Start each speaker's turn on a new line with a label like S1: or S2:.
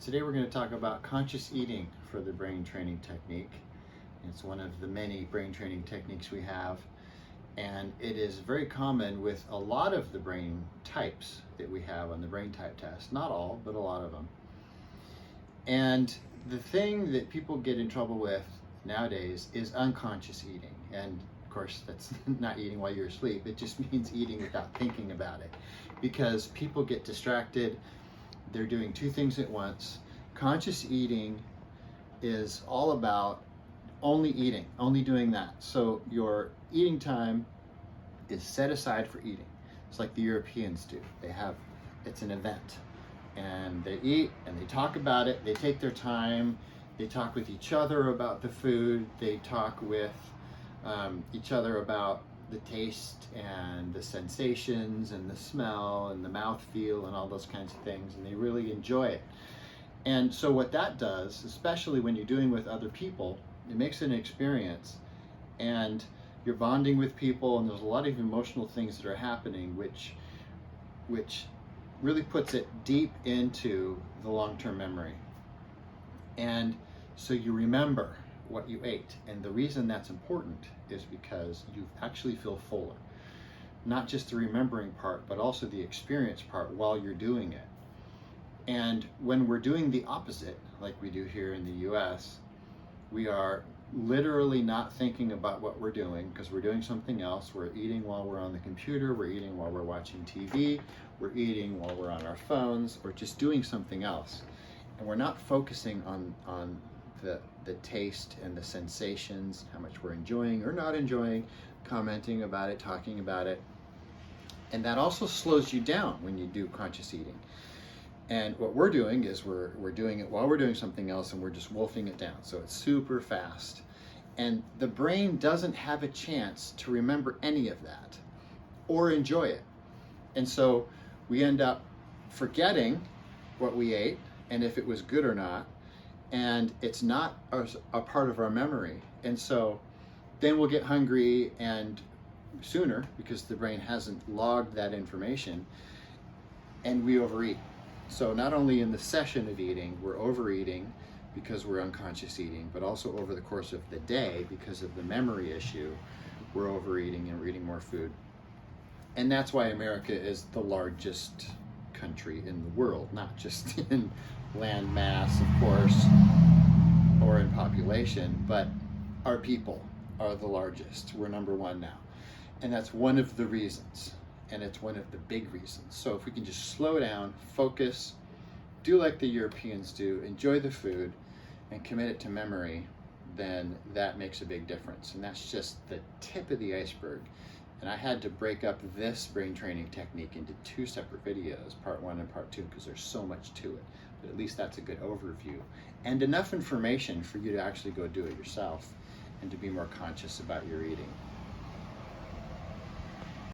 S1: Today we're going to talk about conscious eating for the brain training technique. It's one of the many brain training techniques we have, and it is very common with a lot of the brain types that we have on the brain type test. Not all, but a lot of them. And the thing that people get in trouble with nowadays is unconscious eating. And of course, that's not eating while you're asleep. It just means eating without thinking about it, because people get distracted. They're doing two things at once. Conscious eating is all about only eating, only doing that. So your eating time is set aside for eating. It's like the Europeans do. It's an event, and they eat and they talk about it. They take their time. They talk with each other about the food. They talk with each other about the taste and the sensations and the smell and the mouthfeel and all those kinds of things, and they really enjoy it. And so what that does, especially when you're doing with other people, it makes it an experience, and you're bonding with people, and there's a lot of emotional things that are happening, which really puts it deep into the long-term memory. And so you remember what you ate. And the reason that's important is because you actually feel fuller. Not just the remembering part, but also the experience part while you're doing it. And when we're doing the opposite, like we do here in the US, we are literally not thinking about what we're doing because we're doing something else. We're eating while we're on the computer, we're eating while we're watching TV, we're eating while we're on our phones, or just doing something else. And we're not focusing on the taste and the sensations, how much we're enjoying or not enjoying, commenting about it, talking about it. And that also slows you down when you do conscious eating. And what we're doing is we're doing it while we're doing something else, and we're just wolfing it down. So it's super fast. And the brain doesn't have a chance to remember any of that or enjoy it. And so we end up forgetting what we ate and if it was good or not. And it's not a part of our memory. And so then we'll get hungry and sooner because the brain hasn't logged that information, and we overeat. So not only in the session of eating, we're overeating because we're unconscious eating, but also over the course of the day because of the memory issue, we're overeating and we're eating more food. And that's why America is the largest country in the world, not just in land mass, of course, or in population, but our people are the largest. We're number one now. And that's one of the reasons, and it's one of the big reasons. So if we can just slow down, focus, do like the Europeans do, enjoy the food, and commit it to memory, then that makes a big difference. And that's just the tip of the iceberg. And I had to break up this brain training technique into two separate videos, part 1 and part 2, because there's so much to it. But at least that's a good overview and enough information for you to actually go do it yourself and to be more conscious about your eating.